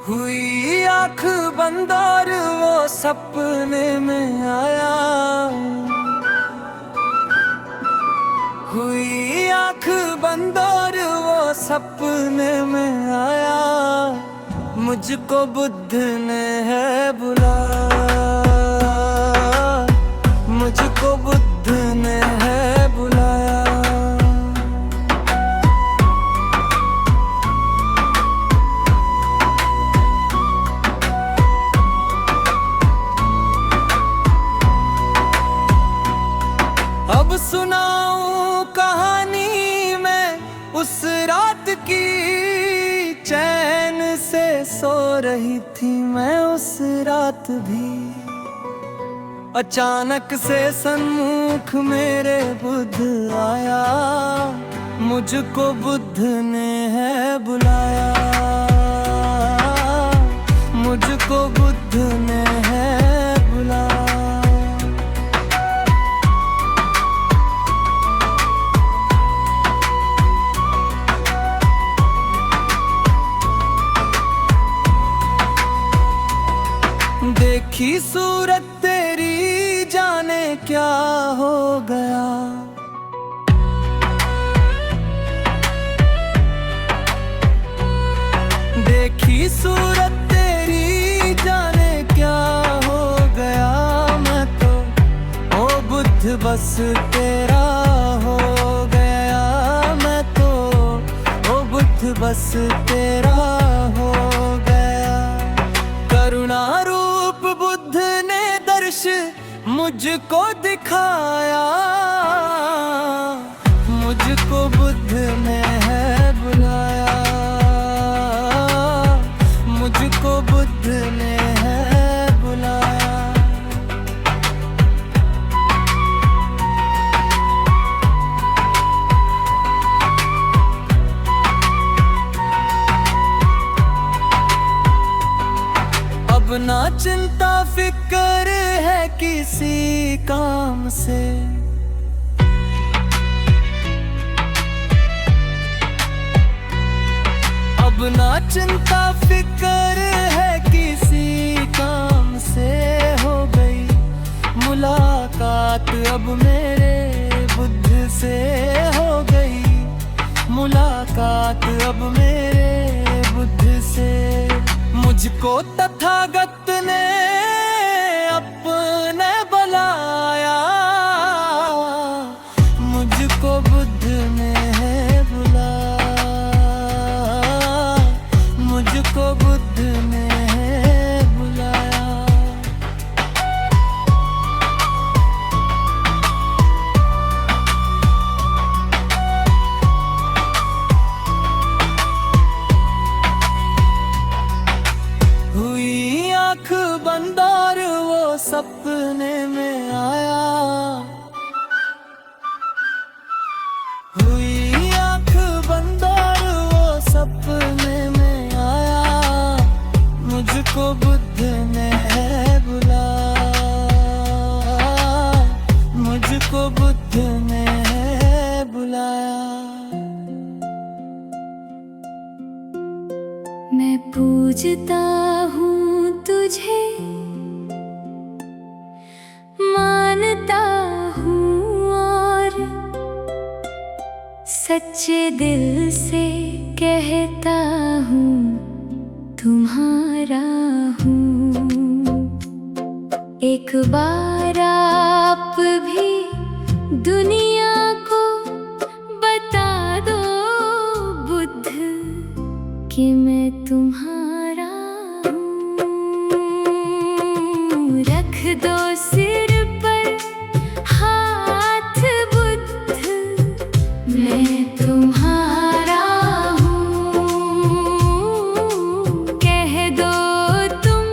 हुई आँख बंद और वो सपने में आया। हुई आँख बंद और वो सपने में आया। मुझको बुद्ध ने है बुलाया। मुझको बुद्ध ने है बुलाया। अब सुनाऊं कहानी मैं उस रात की। चैन से सो रही थी मैं उस रात भी। अचानक से सन्मुख मेरे बुद्ध आया। मुझको बुद्ध ने है बुलाया। मुझको बुद्ध ने है बुलाया। देखी सूरत तेरी जाने क्या हो गया। देखी सूरत तेरी जाने क्या हो गया। मैं तो ओ बुद्ध बस तेरा हो गया। मैं तो ओ बुद्ध बस तेरा हो गया। करुणा बुद्ध ने दर्श मुझको दिखाया। मुझको बुद्ध ने है बुलाया। मुझको बुद्ध ने है बुलाया। अब ना चिंता फिक्र है किसी काम से। अब ना चिंता फिक्र है किसी काम से। हो गई मुलाकात अब मेरे बुद्ध से। हो गई मुलाकात अब मेरे बुद्ध से। मुझको तथागत ने अपने बुलाया। मुझको बुद्ध ने है बुलाया। मुझको बुद्ध ने है बुलाया। हुई आँख बंद और वो सपने में आया। हुई आँख बंद और वो सपने में आया। मुझको बुद्ध ने है बुलाया। मुझको बुद्ध ने है बुलाया। मैं पूजता हूँ तुझे, मानता हूँ और सच्चे दिल से कहता हूँ तुम्हारा हूँ। एक बार आप भी दुनिया को बता दो बुद्ध कि मैं तुम्हारा हूँ। रख दो सिर पर हाथ बुद्ध, मैं तुम्हारा हूँ। कह दो तुम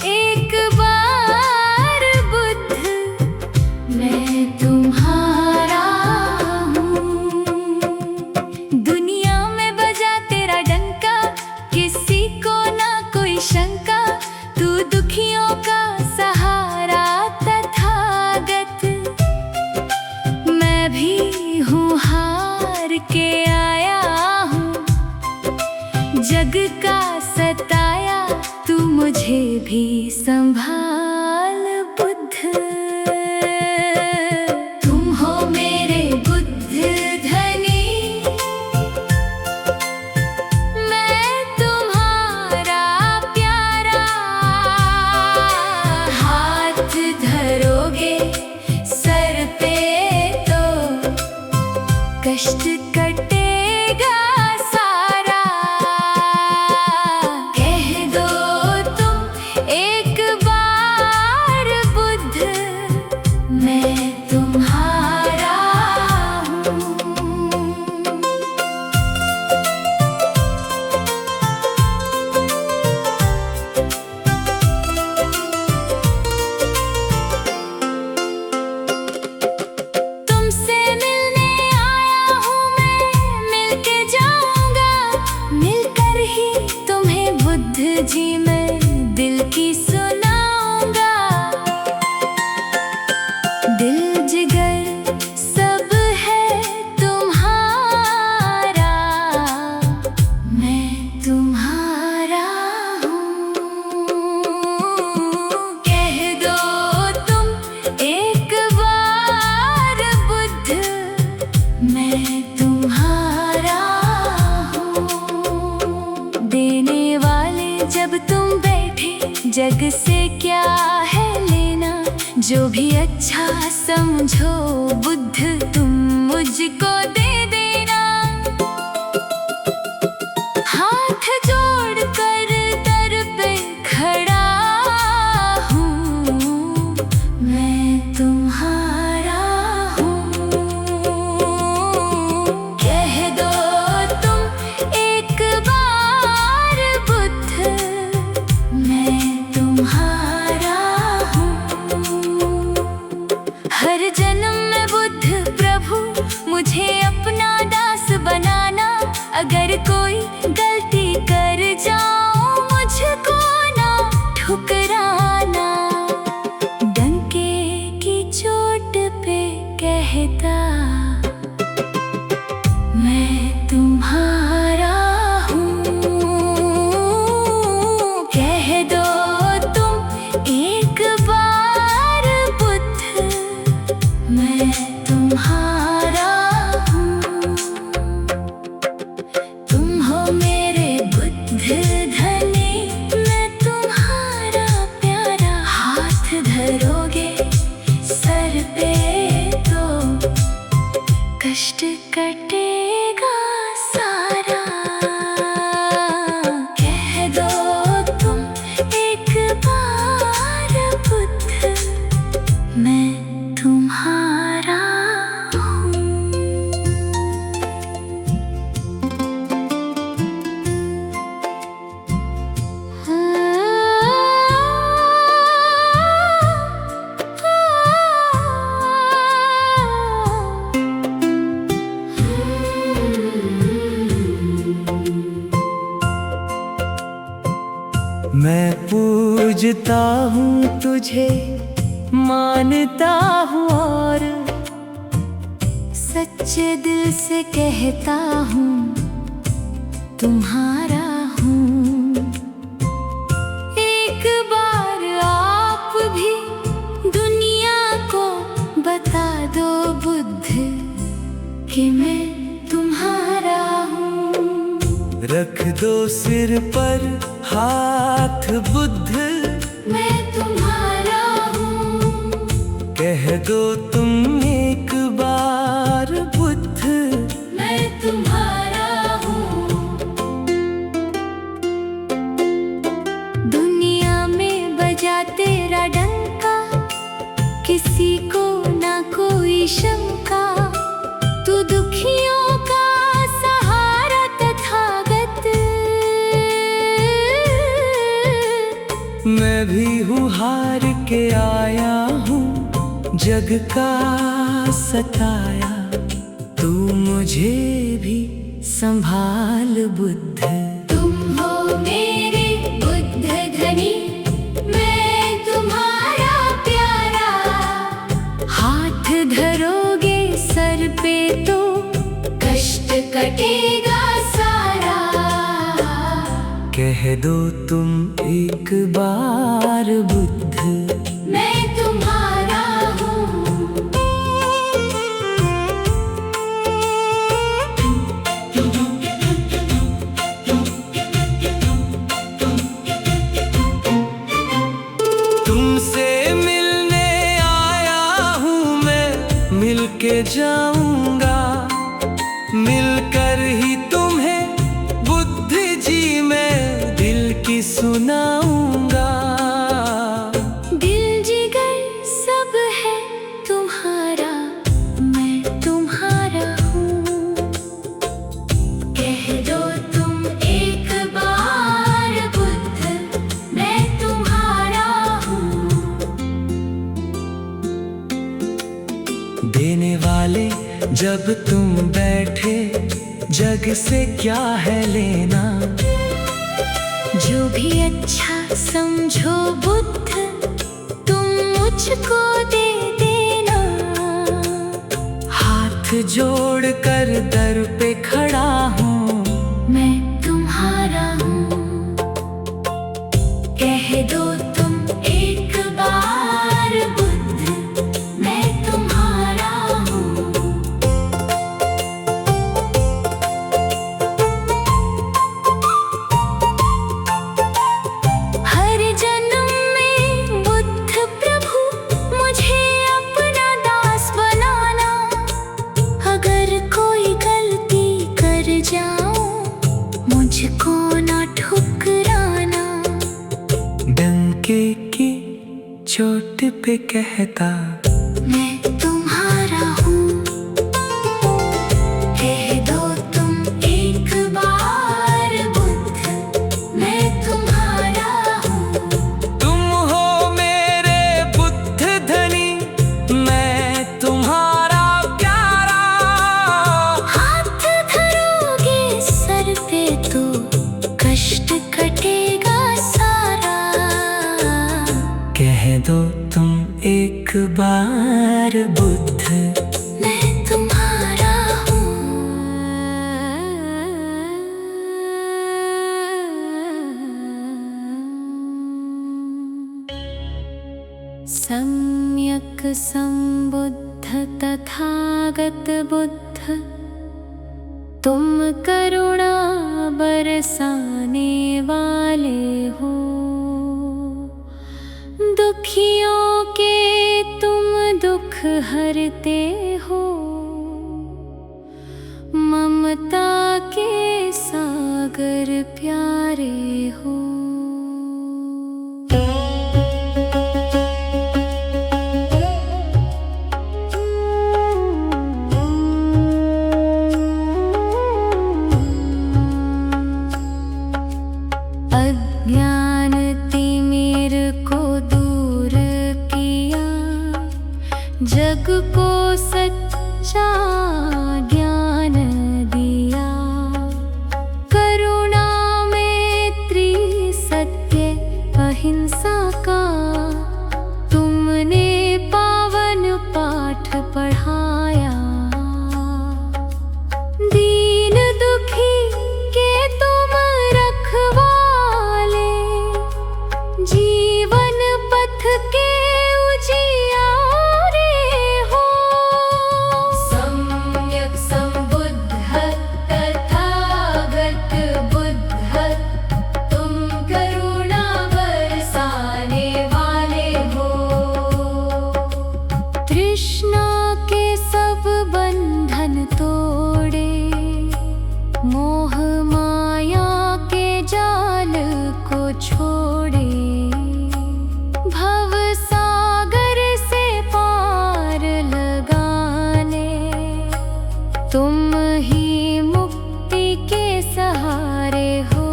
एक बार बुद्ध, मैं तुम्हारा हूँ। दुनिया में बजा तेरा डंका, किसी को ना कोई शंका। तू दुखियों का सहारा तथागत। मैं भी हूँ हार के आया हूँ, जग का सताया मुझे भी संभाल बुद्ध। तुम हो मेरे बुद्ध धनी, मैं तुम्हारा प्यारा। हाथ धरोगे सर पे तो कष्ट कटेगा सारा। कह दो तुम एक बार बुद्ध, मैं तुम्हारा हूँ। तुमसे मिलने आया हूँ मैं, मिलके जाऊंगा, मिलकर ही तुम्हें बुद्ध जी मैं दिल की सुनाऊंगा। दिल जिगर सब है तुम्हारा, मैं तुम्हारा हूँ। कह दो तुम एक बार बुद्ध, मैं तुम्हारा हूँ। देने वाले जब तुम बैठे, जग से क्या है लेना। जो भी अच्छा समझो बुद्ध तुम मुझको दे देना। हाथ जोड़ कर दर पे खड़ा हूँ, मैं तुम्हारा हूँ। कह दो तुम एक बार बुद्ध, मैं तुम्हारा हूँ। हर जन्म में बुद्ध प्रभु मुझे अपना दास बनाना। अगर कोई गलती कर जाऊं मुझको ना ठुकराना। डंके की चोट पे कहता मैं तुम्हारा हूँ। कह दो तुम एक बार बुद्ध, मैं तुम्हारा हूँ। तुम हो मेरे बुद्ध धनी, मैं तुम्हारा प्यारा। हाथ धरोगे सर पे तो कष्ट कटेगा सारा। कह दो तुम एक बार बुद्ध, मैं तुम्हारा हूँ। मैं पूजता हूँ तुझे, मानता हूँ और सच्चे दिल से कहता हूँ तुम्हारा हूँ। एक बार आप भी दुनिया को बता दो बुद्ध कि मैं तुम्हारा हूँ। रख दो सिर पर हाथ बुद्ध, मैं तुम्हारा हूँ। कह दो तुम एक बार बुद्ध, मैं तुम्हारा हूँ। दुनिया में बजा तेरा डंका, किसी को ना कोई शंका। तू दुखियों का सहारा तथागत। मैं भी हूँ हार के आया हूँ, जग का सताया। तू मुझे भी संभाल बुद्ध। तुम हो मेरे बुद्ध धनी, मैं तुम्हारा प्यारा। हाथ धरोगे सर पे तो कष्ट कटेगा सारा। कह दो तुम एक बार बुद्ध, मैं तुम्हारा हूँ। तुमसे मिलने आया हूँ मैं, मिलके जाऊंगा, मिलकर ही तुम्हें बुद्ध जी मैं दिल की सुनाऊंगा। दिल जिगर सब है तुम्हारा, मैं तुम्हारा हूँ। कह दो तुम एक बार बुद्ध, मैं तुम्हारा हूँ। देने वाले जब तुम बैठे, जग से क्या है लेना। जो भी अच्छा समझो बुद्ध, तुम मुझको दे देना। हाथ जोड़ कर दर पे खड़ा हूँ, मैं तुम्हारा हूँ। कह दो तुम एक बार बुद्ध, मैं तुम्हारा हूँ। हर जन्म में बुद्ध प्रभु मुझे अपना दास बनाना। अगर कोई गलती कर जाऊं, मुझको ना ठुकराना। डंके की चोट पे कहता, मैं तुम्हारा हूँ। कह दो तुम एक बार बुद्ध, मैं तुम्हारा हूँ। तुम हो मेरे बुद्ध धनी, मैं तुम्हारा प्यारा। हाथ धरोगे सर पे तो कष्ट कटेगा सारा। कह दो तुम एक बार बुद्ध, मैं तुम्हारा हूँ। सम्यक संबुद्ध तथागत बुद्ध, तुम करुणा बरसाने वाले हो। दुखियों के तुम दुख हरते हो। ममता के सागर प्यारे हो। अज्ञान तिमिर को दूर किया, जग को सच्चा ज्ञान दिया। करुणा मैत्री सत्य अहिंसा का तुमने पावन पाठ पढ़ाया। दीन दुखी के तुम रखवाले, जीवन पथ के उजियारे हो। सम्यक संबुद्ध तथागत बुद्ध, तुम करुणा बरसाने वाले हो। तृष्णा के सब बंधन तोड़े, मोह माया के जाल को छोड़े। भव सागर से पार लगाने, तुम ही मुक्ति के सहारे हो।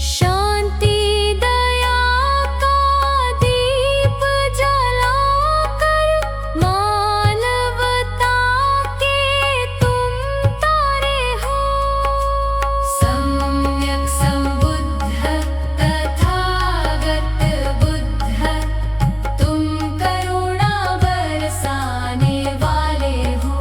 शांति दया का दीप जलाकर, मानवता के तुम तारे हो। सम्यक संबुद्ध तथागत बुद्ध, तुम करुणा बरसाने वाले हो।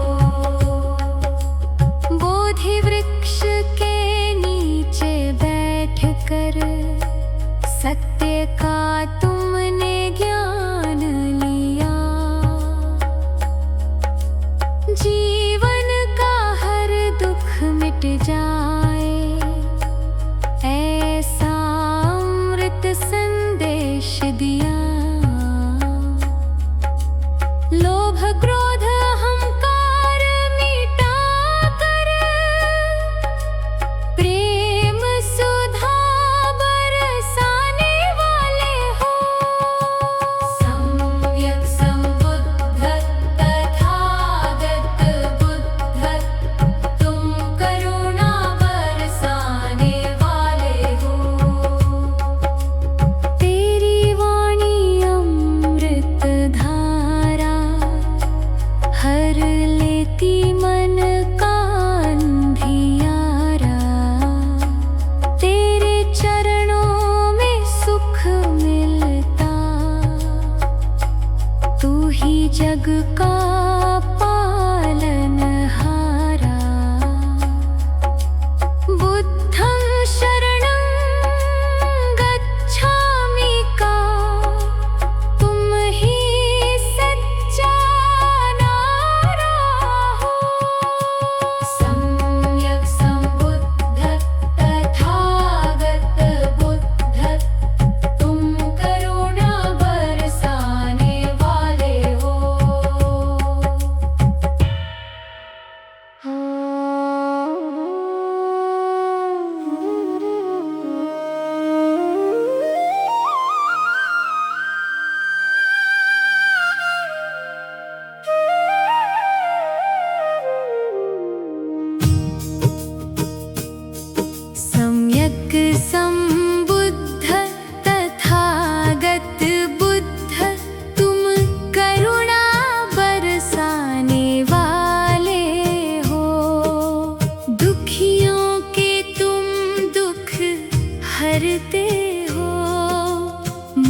जीवन का हर दुख मिट जाए, ऐसा अमृत संदेश दिया। लोभ क्रोध अहंकार मिटा कर प्रेम सुधा बरसाने वाले हो। सम्यक संबुद्ध तथागत बुद्ध, तुम करुणा बरसाने वाले हो। तेरी वाणी अमृत धारा, हर लेती मन का अंधियारा। तेरे चरणों में सुख मिलता, तू ही जग का पालनहारा। बुद्धं शरणं गच्छामि का, तुम ही सच्चा नारा हो। सम्यक संबुद्ध तथागत बुद्ध, तुम करुणा बरसाने वाले हो। सम्यक संबुद्ध तथागत बुद्ध, तुम करुणा बरसाने वाले हो। दुखियों के तुम दुख हरते हो,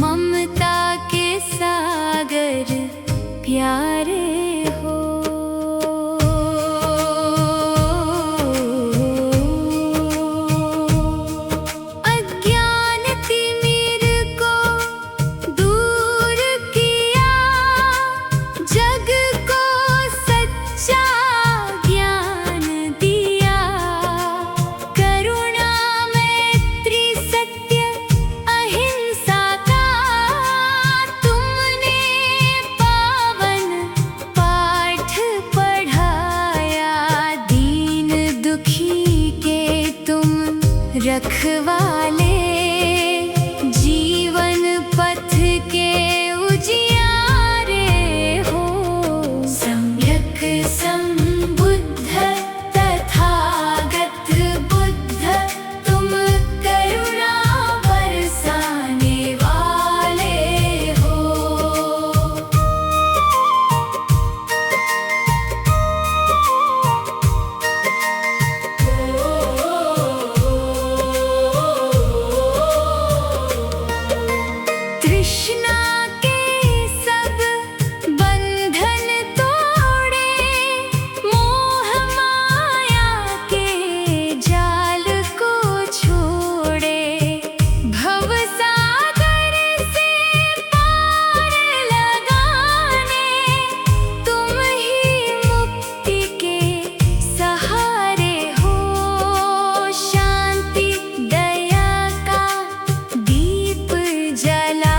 ममता के सागर प्यारे हो। अज्ञान तिमिर को दूर किया, जग को सच्चा ज्ञान दिया। करुणा मैत्री सत्य अहिंसा का, तुमने पावन पाठ पढ़ाया। दीन दुखी के तुम रखवाले, जीवन पथ के उजियारे हो। सम्यक संबुद्ध तथागत बुद्ध, तुम करुणा बरसाने वाले हो। तृष्णा के सब बंधन तोड़े, मोह माया के जाल को छोड़े। भव सागर से पार लगाने, तुम ही मुक्ति के सहारे हो। शांति दया का दीप जला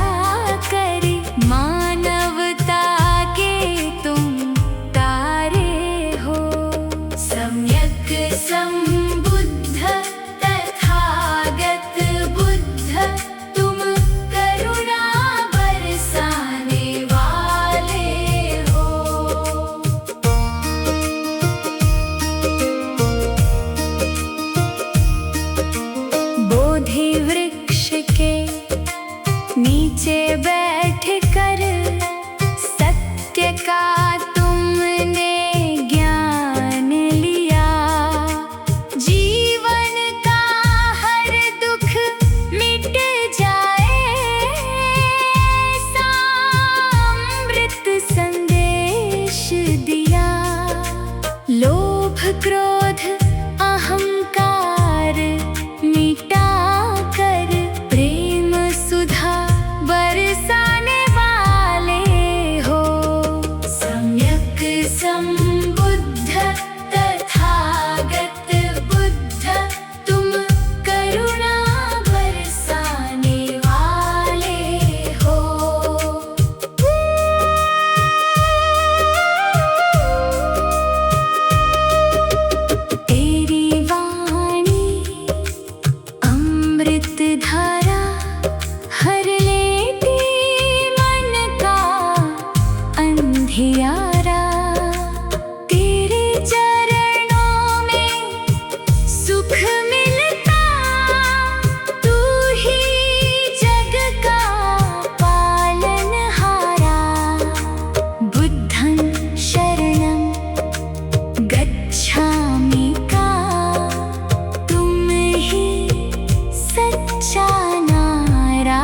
कर, मानवता के तुम तारे हो। सम्यक संबुद्ध तथागत बुद्ध, तुम करुणा बरसाने वाले हो। बोधि वृक्ष के नीचे बैठ कर, सत्य का तुमने ज्ञान लिया। जीवन का हर दुख मिट जाए, ऐसा अमृत संदेश दिया। लोभ क्रोध अहंकार मिटा कर, प्रेम सुधा बरसाने वाले हो। सम्यक संबुद्ध चरणों में सुख मिलता। तू ही जग का पालनहारा, बुद्धं शरणं गच्छामि का। तुम ही सच्चा नारा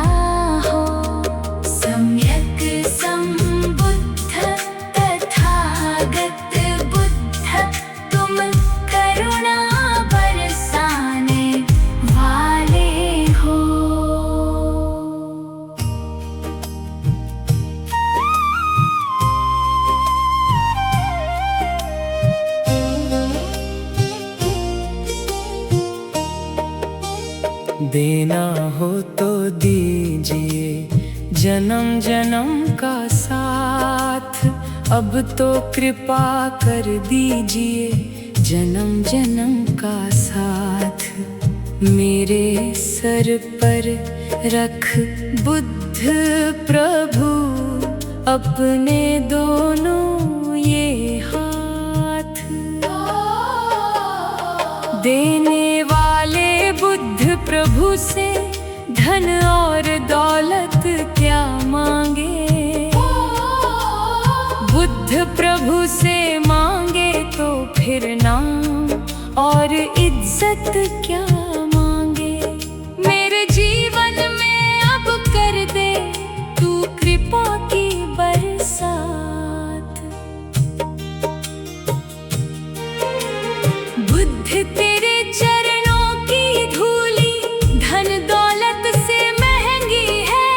हो, सम्यक संबुद्ध तथागत बुद्ध। तुम करुणा बरसाने वाले हो। देना हो तो दीजिए जन्म जन्म का साथ। अब तो कृपा कर दीजिए जन्म जन्म का साथ। मेरे सर पर रख बुद्ध प्रभु अपने दोनों ये हाथ। देने वाले बुद्ध प्रभु से धन और दौलत क्या मांगे। बुद्ध प्रभु से मांगे तो फिर नाम और इज्जत क्या मांगे। मेरे जीवन में अब कर दे तू कृपा की बरसात। बुद्ध तेरे चरणों की धूली धन दौलत से महंगी है।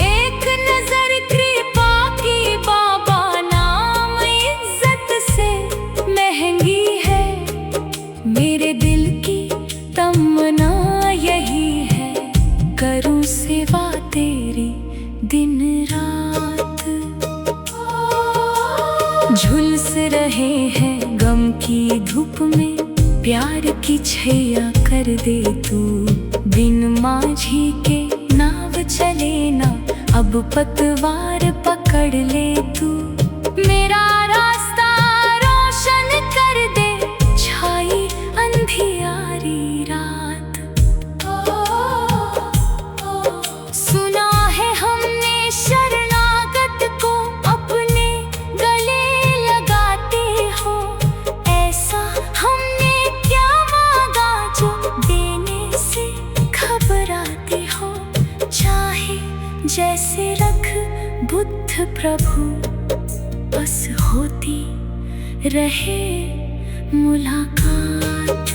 एक नजर कृपा की बाबा, नाम इज्जत से महंगी है। मेरे दिल की तमन्ना यही है, करूं सेवा तेरी दिन रात। झुलस रहे हैं गम की धूप में, प्यार की छैया कर दे तू। बिन माझी के नाव चले ना, अब पतवार पकड़ ले तू। मेरा रास्ता रोशन कर दे, छाई अंधियारी रात। सुना है हमने शरणागत को अपने गले लगाते हो। ऐसा हमने क्या मांगा जो देने से घबराते हो। चाहे जैसे रख बुद्ध प्रभु, बस होती रहे मुलाकात।